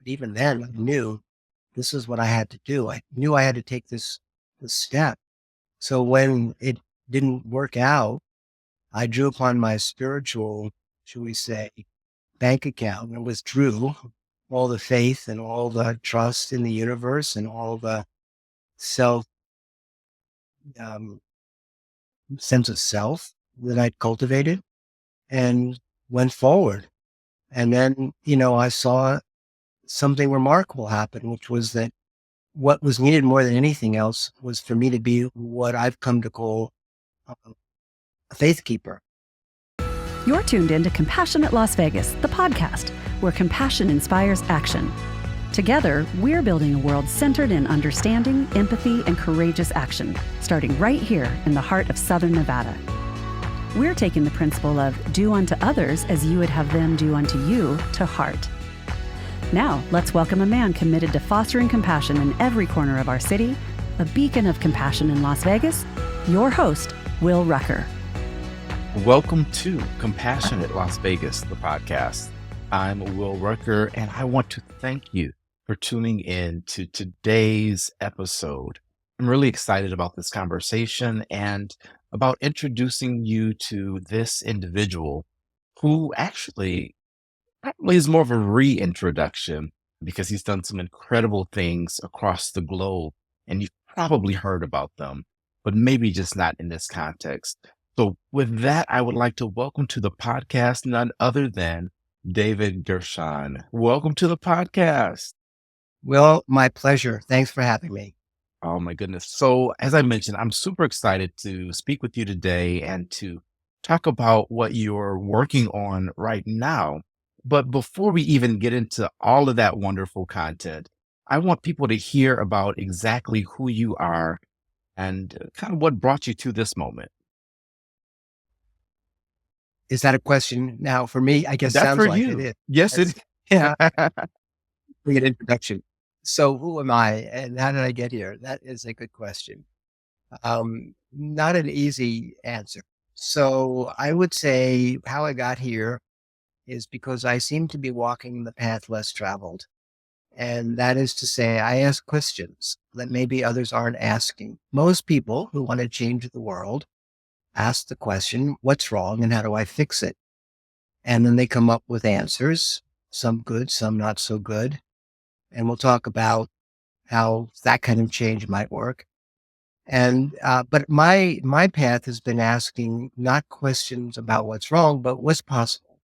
But even then, I knew this is what I had to do. I knew I had to take this step. So when it didn't work out, I drew upon my spiritual, should we say, bank account and withdrew all the faith and all the trust in the universe and all the self um, sense of self that I'd cultivated and went forward. And then, I saw something remarkable happen, which was that what was needed more than anything else was for me to be what I've come to call a faith keeper. You're tuned in to Compassionate Las Vegas, the podcast, where compassion inspires action. Together, we're building a world centered in understanding, empathy, and courageous action, starting right here in the heart of Southern Nevada. We're taking the principle of do unto others as you would have them do unto you to heart. Now, let's welcome a man committed to fostering compassion in every corner of our city, a beacon of compassion in Las Vegas, your host, Will Rucker. Welcome to Compassionate Las Vegas, the podcast. I'm Will Rucker, and I want to thank you for tuning in to today's episode. I'm really excited about this conversation and about introducing you to this individual who actually probably is more of a reintroduction because he's done some incredible things across the globe, and you've probably heard about them, but maybe just not in this context. So with that, I would like to welcome to the podcast none other than David Gershon. Welcome to the podcast. Well, my pleasure. Thanks for having me. Oh my goodness. So as I mentioned, I'm super excited to speak with you today and to talk about what you're working on right now. But before we even get into all of that wonderful content, I want people to hear about exactly who you are and kind of what brought you to this moment. Is that a question now for me? I guess That's sounds for like it you. is. Yes, it Yeah, is. bring an introduction. So who am I and how did I get here? That is a good question. Not an easy answer. So I would say how I got here is because I seem to be walking the path less traveled. And that is to say, I ask questions that maybe others aren't asking. Most people who want to change the world ask the question, what's wrong and how do I fix it? And then they come up with answers, some good, some not so good. And we'll talk about how that kind of change might work. And but my path has been asking not questions about what's wrong, but what's possible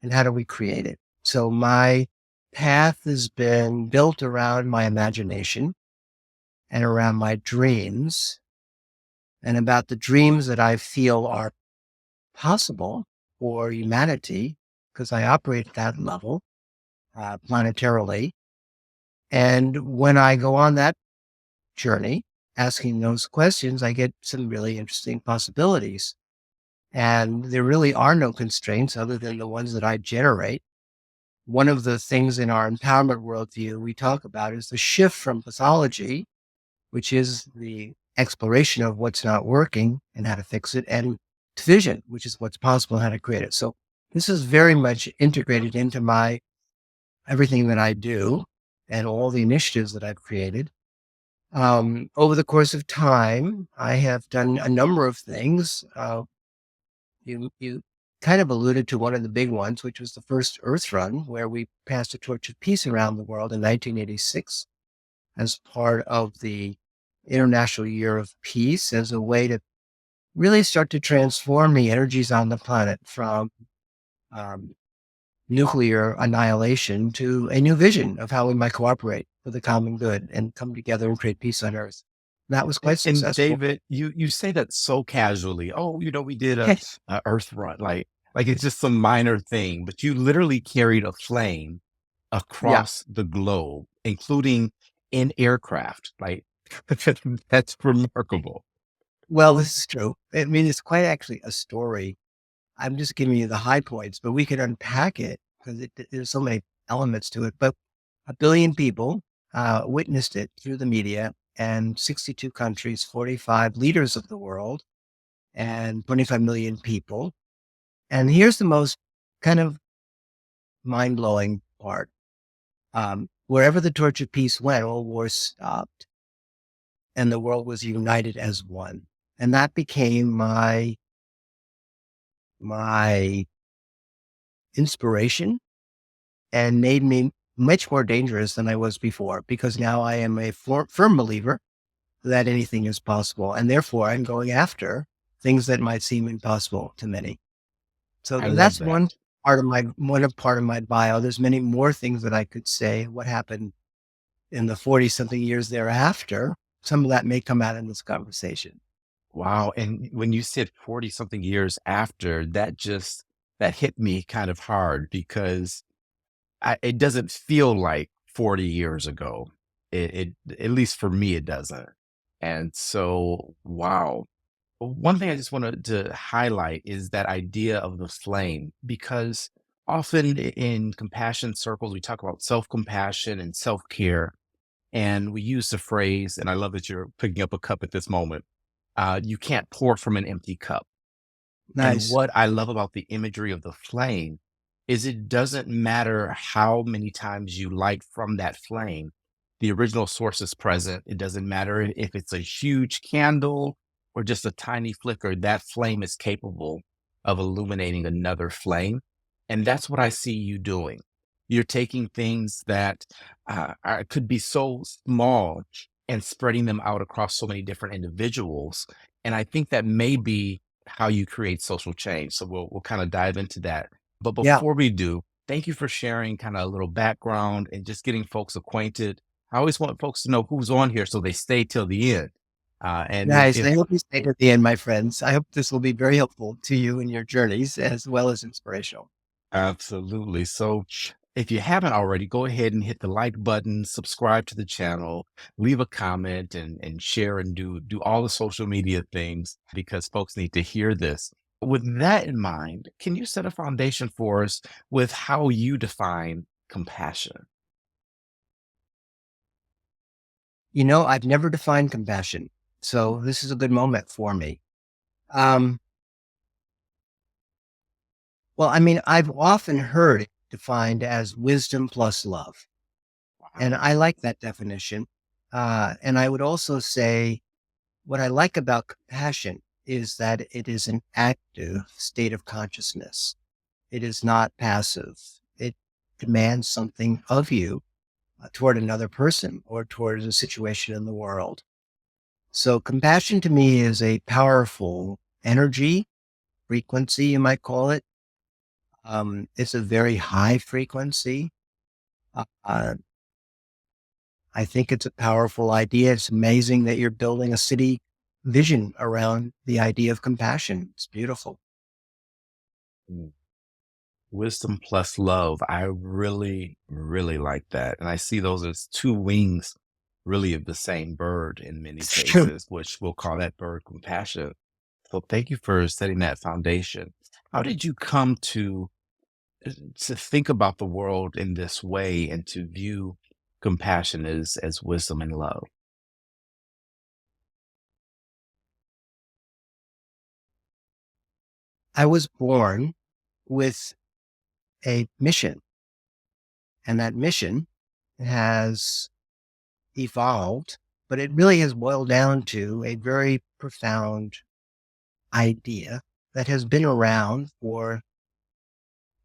and how do we create it. So my path has been built around my imagination and around my dreams and about the dreams that I feel are possible for humanity because I operate at that level planetarily. And when I go on that journey, asking those questions, I get some really interesting possibilities. And there really are no constraints other than the ones that I generate. One of the things in our empowerment worldview we talk about is the shift from pathology, which is the exploration of what's not working and how to fix it, and to vision, which is what's possible and how to create it. So this is very much integrated into my everything that I do and all the initiatives that I've created. Over the course of time, I have done a number of things. You kind of alluded to one of the big ones, which was the first Earth Run, where we passed a torch of peace around the world in 1986 as part of the International Year of Peace, as a way to really start to transform the energies on the planet from um, nuclear annihilation to a new vision of how we might cooperate for the common good and come together and create peace on Earth. That was quite And successful. David, you say that so casually. Oh, we did Yes. a Earth run, like it's just some minor thing, but you literally carried a flame Yeah. across the globe, including in aircraft. Like that's remarkable. Well, this is true. I mean, it's quite actually a story. I'm just giving you the high points, but we could unpack it because there's so many elements to it. But 1 billion people witnessed it through the media and 62 countries, 45 leaders of the world, and 25 million people. And here's the most kind of mind blowing part. Wherever the torch of peace went, all wars stopped and the world was united as one. And that became my inspiration and made me much more dangerous than I was before, because now I am a firm believer that anything is possible. And therefore I'm going after things that might seem impossible to many. So I love that's that. part of my bio. There's many more things that I could say. What happened in the 40 something years thereafter, some of that may come out in this conversation. Wow. And when you said 40 something years after, that hit me kind of hard because it doesn't feel like 40 years ago. At least for me, it doesn't. And so, wow. One thing I just wanted to highlight is that idea of the flame, because often in compassion circles, we talk about self compassion and self care. And we use the phrase, and I love that you're picking up a cup at this moment, you can't pour from an empty cup. And Nice. what I love about the imagery of the flame is it doesn't matter how many times you light from that flame, the original source is present. It doesn't matter if it's a huge candle or just a tiny flicker, that flame is capable of illuminating another flame. And that's what I see you doing. You're taking things that could be so small and spreading them out across so many different individuals. And I think that may be how you create social change. So we'll kind of dive into that. But Yeah. before we do, thank you for sharing kind of a little background and just getting folks acquainted. I always want folks to know who's on here so they stay till the end. And Nice. if I hope you stay to the end, my friends. I hope this will be very helpful to you in your journeys as well as inspirational. Absolutely. So if you haven't already, go ahead and hit the like button, subscribe to the channel, leave a comment and share and do all the social media things because folks need to hear this. With that in mind, can you set a foundation for us with how you define compassion? I've never defined compassion, so this is a good moment for me. Um, well, I mean, I've often heard it defined as wisdom plus love, and Wow. I like that definition. And I would also say what I like about compassion is that it is an active state of consciousness. It is not passive. It demands something of you toward another person or towards a situation in the world. So compassion to me is a powerful energy, frequency, you might call it. It's a very high frequency. Uh, I think it's a powerful idea. It's amazing that you're building a city vision around the idea of compassion. It's beautiful. Mm. Wisdom plus love. I really, really like that. And I see those as two wings, really, of the same bird in many It's true. cases, which we'll call that bird compassion. So thank you for setting that foundation. How did you come to think about the world in this way and to view compassion as wisdom and love? I was born with a mission, and that mission has evolved, but it really has boiled down to a very profound idea that has been around for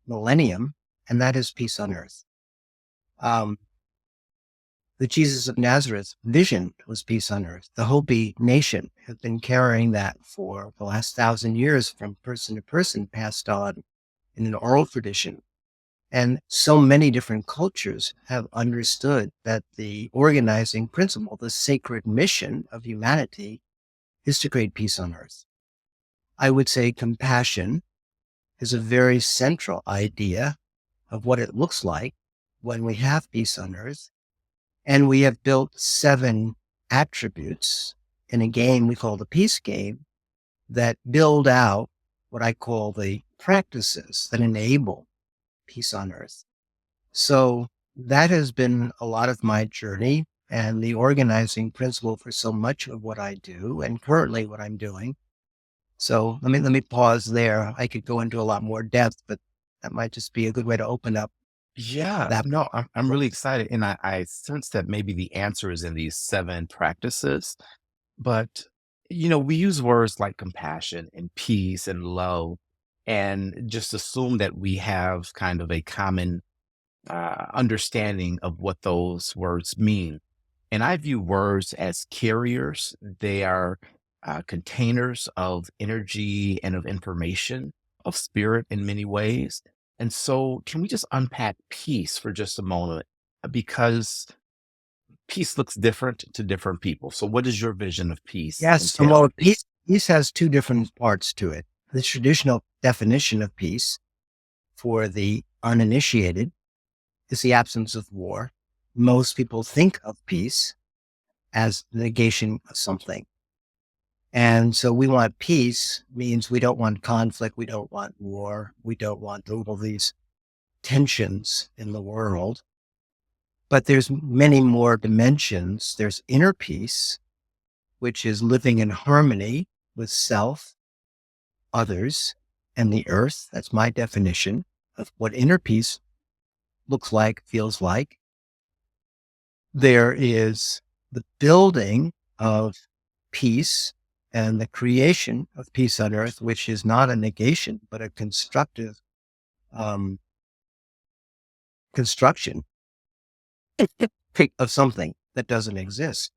millennium, and that is peace on earth. Um, the Jesus of Nazareth vision was peace on earth. The Hopi nation has been carrying that for the last 1,000 years from person to person, passed on in an oral tradition. And so many different cultures have understood that the organizing principle, the sacred mission of humanity, is to create peace on earth. I would say compassion is a very central idea of what it looks like when we have peace on earth. And we have built 7 attributes in a game we call the peace game that build out what I call the practices that enable peace on earth. So that has been a lot of my journey and the organizing principle for so much of what I do and currently what I'm doing. So let me pause there. I could go into a lot more depth, but that might just be a good way to open up. Yeah, That no, I'm really excited. And I sense that maybe the answer is in these seven practices. But, we use words like compassion and peace and love and just assume that we have kind of a common understanding of what those words mean. And I view words as carriers, they are containers of energy and of information, of spirit in many ways. And so, can we just unpack peace for just a moment? Because peace looks different to different people. So, what does your vision of peace yes, and entail? well, peace has two different parts to it. The traditional definition of peace for the uninitiated is the absence of war. Most people think of peace as the negation of something. And so we want peace means we don't want conflict. We don't want war. We don't want all these tensions in the world. But there's many more dimensions. There's inner peace, which is living in harmony with self, others, and the earth. That's my definition of what inner peace looks like, feels like. There is the building of peace and the creation of peace on earth, which is not a negation, but a constructive um, construction of something that doesn't exist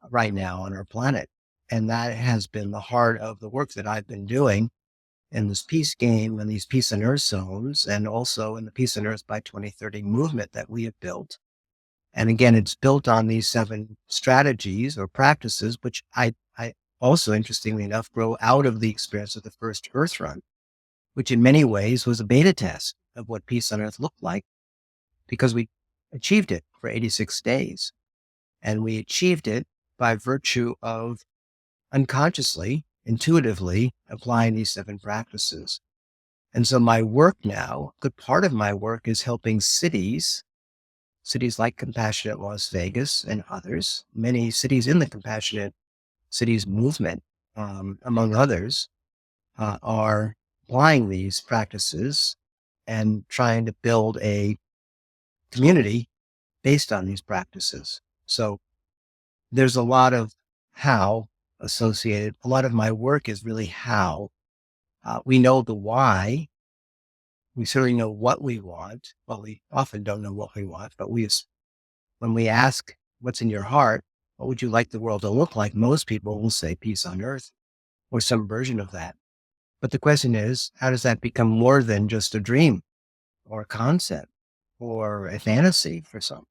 right now on our planet. And that has been the heart of the work that I've been doing in this peace game and these peace on earth zones, and also in the Peace on Earth by 2030 movement that we have built. And again, it's built on these seven strategies or practices, which I also, interestingly enough, grow out of the experience of the first Earth run, which in many ways was a beta test of what peace on earth looked like, because we achieved it for 86 days. And we achieved it by virtue of unconsciously, intuitively applying these seven practices. And so my work now, a good part of my work is helping cities like Compassionate Las Vegas and others, many cities in the Compassionate Cities movement, among others, are applying these practices and trying to build a community based on these practices. So there's a lot of how associated. A lot of my work is really how. We know the why. We certainly know what we want. Well, we often don't know what we want, but when we ask what's in your heart, what would you like the world to look like? Most people will say peace on earth or some version of that. But the question is, how does that become more than just a dream or a concept or a fantasy for some?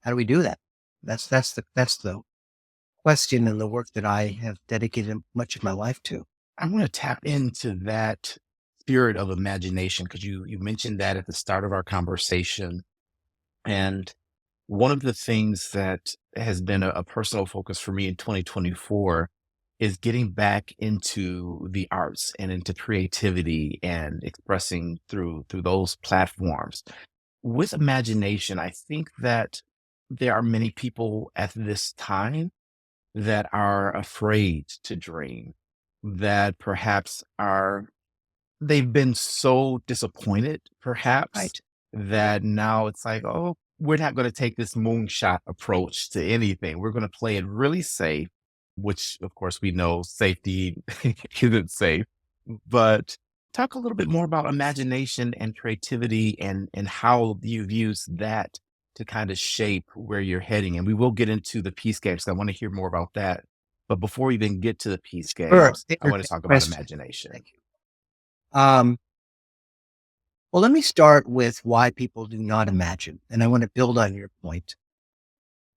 How do we do that? That's the question and the work that I have dedicated much of my life to. I want to tap into that spirit of imagination because you mentioned that at the start of our conversation. And one of the things that has been a personal focus for me in 2024 is getting back into the arts and into creativity and expressing through those platforms. With imagination, I think that there are many people at this time that are afraid to dream, that perhaps they've been so disappointed, perhaps, Right. that now it's like, oh, we're not going to take this moonshot approach to anything. We're going to play it really safe, which, of course, we know safety isn't safe. But talk a little bit more about imagination and creativity and how you've used that to kind of shape where you're heading. And we will get into the peace games. 'Cause I want to hear more about that. But before we even get to the peace Sure. games, I want to Interesting talk about question. imagination. Thank you. Um, well, let me start with why people do not imagine. And I want to build on your point.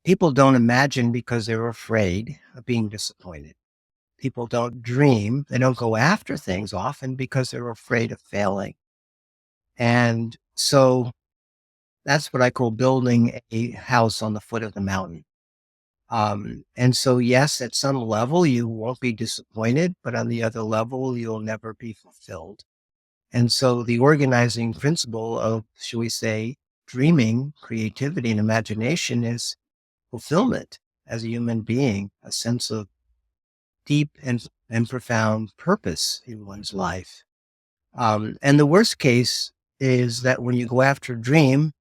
People don't imagine because they're afraid of being disappointed. People don't dream. They don't go after things often because they're afraid of failing. And so that's what I call building a house on the foot of the mountain. And so, yes, at some level, you won't be disappointed, but on the other level, you'll never be fulfilled. And so the organizing principle of, shall we say, dreaming, creativity, and imagination is fulfillment as a human being, a sense of deep and profound purpose in one's life. And the worst case is that when you go after a dream,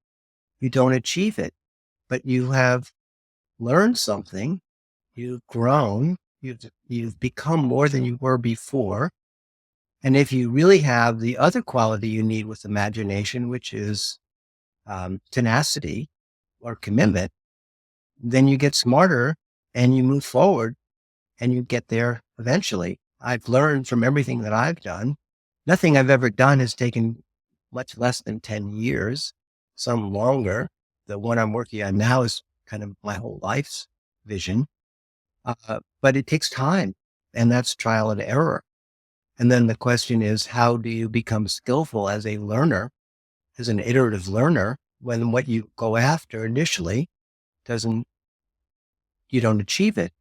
you don't achieve it, but you have learned something, you've grown, you've become more than you were before. And if you really have the other quality you need with imagination, which is tenacity or commitment, then you get smarter and you move forward and you get there eventually. I've learned from everything that I've done. Nothing I've ever done has taken much less than 10 years, some longer. The one I'm working on now is kind of my whole life's vision. But it takes time, and that's trial and error. And then the question is, how do you become skillful as a learner, as an iterative learner, when what you go after initially doesn't, you don't achieve it?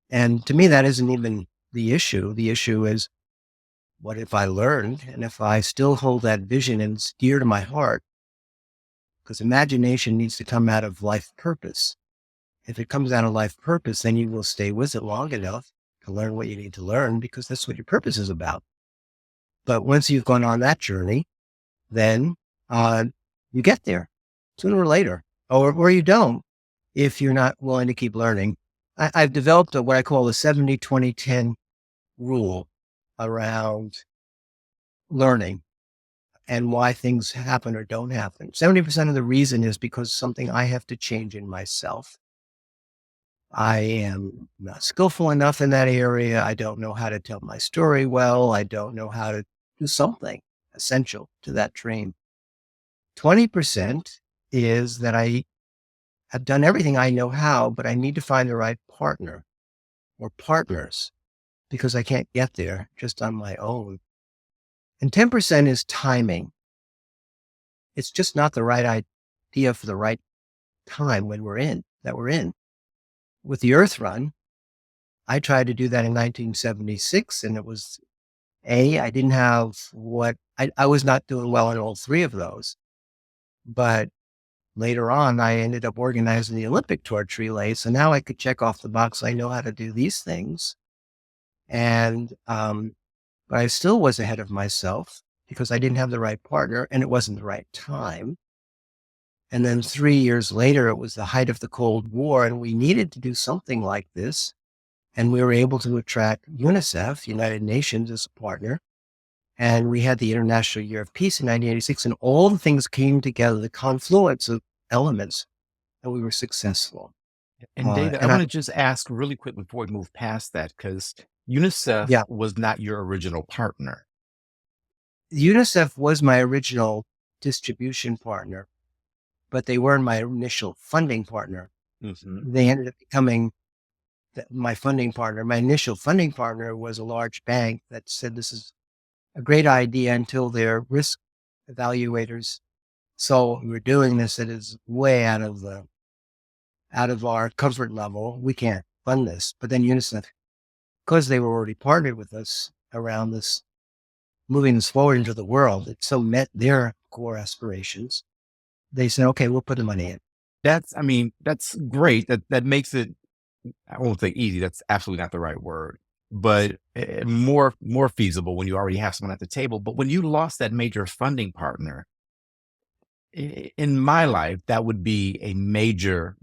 And to me, that isn't even the issue. The issue is, what if I learned and if I still hold that vision and it's dear to my heart? Because imagination needs to come out of life purpose. If it comes out of life purpose, then you will stay with it long enough to learn what you need to learn because that's what your purpose is about. But once you've gone on that journey, then uh, you get there sooner or later, or you don't if you're not willing to keep learning. I've developed what I call the 70-20-10 rule around learning and why things happen or don't happen. 70% of the reason is because something I have to change in myself. I am not skillful enough in that area. I don't know how to tell my story well. I don't know how to do something essential to that dream. 20% is that I have done everything I know how, but I need to find the right partner or partners because I can't get there just on my own. And 10% is timing. It's just not the right idea for the right time when we're in. With the Earth Run, I tried to do that in 1976 and it was I didn't have I was not doing well in all three of those. But later on, I ended up organizing the Olympic torch relay. So now I could check off the box. I know how to do these things. And, but I still was ahead of myself because I didn't have the right partner and it wasn't the right time. And then 3 years later, it was the height of the Cold War and we needed to do something like this. And we were able to attract UNICEF, United Nations, as a partner. And we had the International Year of Peace in 1986, and all the things came together, the confluence of elements, and we were successful. And David, I And I, want to just ask really quick before we move past that, because UNICEF yeah, was not your original partner. UNICEF was my original distribution partner, but they weren't my initial funding partner. Hmm. They ended up becoming my funding partner. My initial funding partner was a large bank that said this is a great idea until their risk evaluators saw what we were doing. This it is way out of our comfort level. We can't fund this. But then UNICEF, because they were already partnered with us around this, moving this forward into the world, it so met their core aspirations. They said, okay, we'll put the money in. I mean, that's great. That makes it, I won't say easy. That's absolutely not the right word, but more feasible when you already have someone at the table. But when you lost that major funding partner, in my life, that would be a major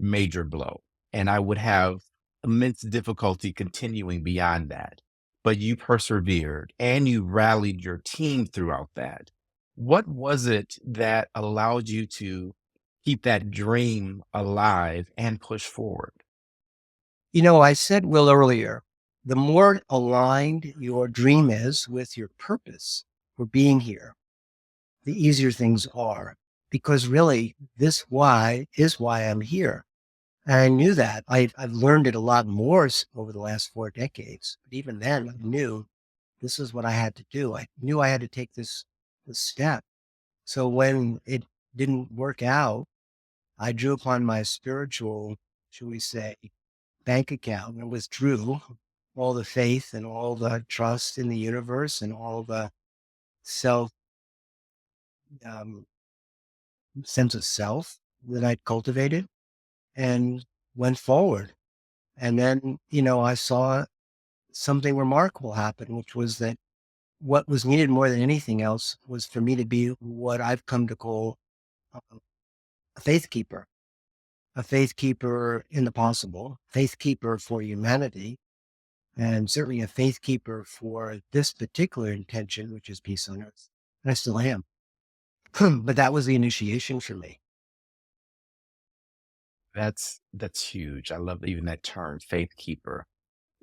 blow. And I would have immense difficulty continuing beyond that. But you persevered and you rallied your team throughout that. What was it that allowed you to keep that dream alive and push forward? You know, I said, Will, earlier, the more aligned your dream is with your purpose for being here, the easier things are. Because really, this why is why I'm here. And I knew that. I've learned it a lot more over the last 4 decades. But even then, I knew this is what I had to do. I knew I had to take this step. So when it didn't work out, I drew upon my spiritual, shall we say, bank account and withdrew all the faith and all the trust in the universe and all the self um, sense of self that I'd cultivated and went forward. And then, I saw something remarkable happen, which was that what was needed more than anything else was for me to be what I've come to call a faith keeper, a faith keeper in the possible, faith keeper for humanity, and certainly a faith keeper for this particular intention, which is peace on earth. And I still am. But that was the initiation for me. That's huge. I love even that term, faith keeper.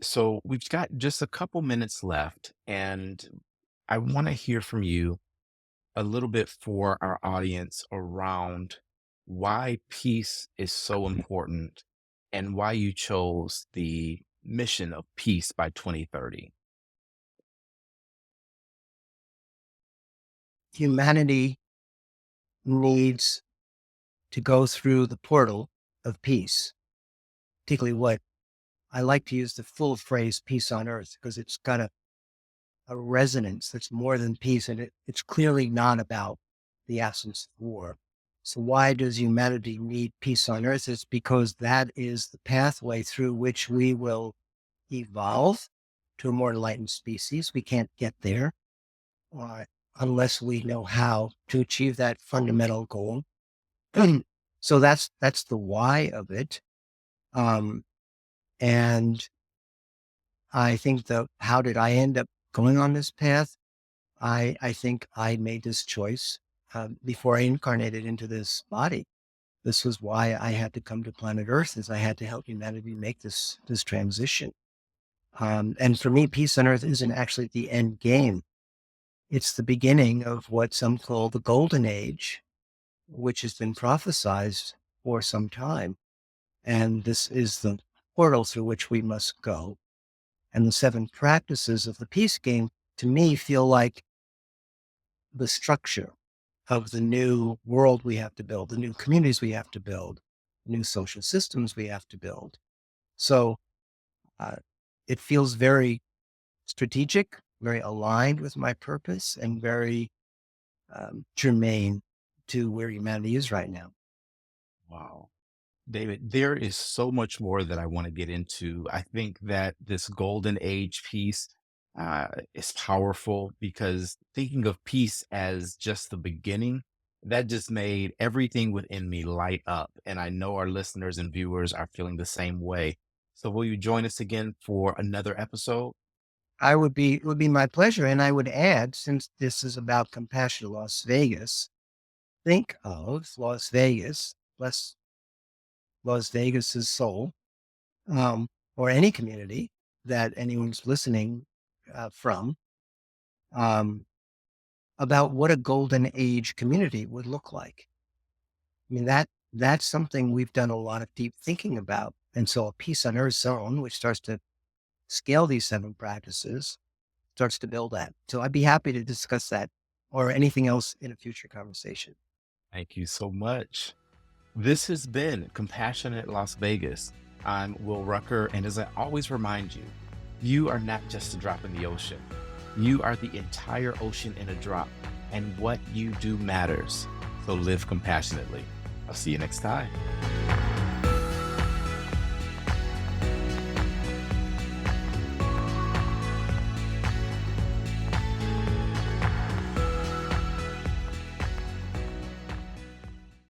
So we've got just a couple minutes left, and I want to hear from you a little bit for our audience around why peace is so important and why you chose the mission of peace by 2030. Humanity needs to go through the portal of peace, particularly what I like to use the full phrase peace on earth because it's got a resonance that's more than peace. And it's clearly not about the absence of war. So why does humanity need peace on earth? It's because that is the pathway through which we will evolve to a more enlightened species. We can't get there uh, unless we know how to achieve that fundamental goal. So that's the why of it. Um, and I think how did I end up going on this path? I think I made this choice before I incarnated into this body. This was why I had to come to planet Earth, is I had to help humanity make this transition. And for me, peace on Earth isn't actually the end game. It's the beginning of what some call the golden age, which has been prophesized for some time. And this is the portal through which we must go. And the 7 practices of the peace game, to me, feel like the structure of the new world we have to build, the new communities we have to build, new social systems we have to build. So uh, it feels very strategic, very aligned with my purpose, and very germane to where humanity is right now. Wow. David, there is so much more that I want to get into. I think that this golden age piece is powerful because thinking of peace as just the beginning, that just made everything within me light up. And I know our listeners and viewers are feeling the same way. So will you join us again for another episode? It would be my pleasure. And I would add, since this is about Compassion Las Vegas, think of Las Vegas, Las Vegas's soul, or any community that anyone's listening from, um, about what a golden age community would look like. I mean, that's something we've done a lot of deep thinking about. And so a peace on earth zone, which starts to scale these 7 practices, starts to build that. So I'd be happy to discuss that or anything else in a future conversation. Thank you so much. This has been Compassionate Las Vegas. I'm Will Rucker, and as I always remind you, you are not just a drop in the ocean. You are the entire ocean in a drop, and what you do matters. So live compassionately. I'll see you next time.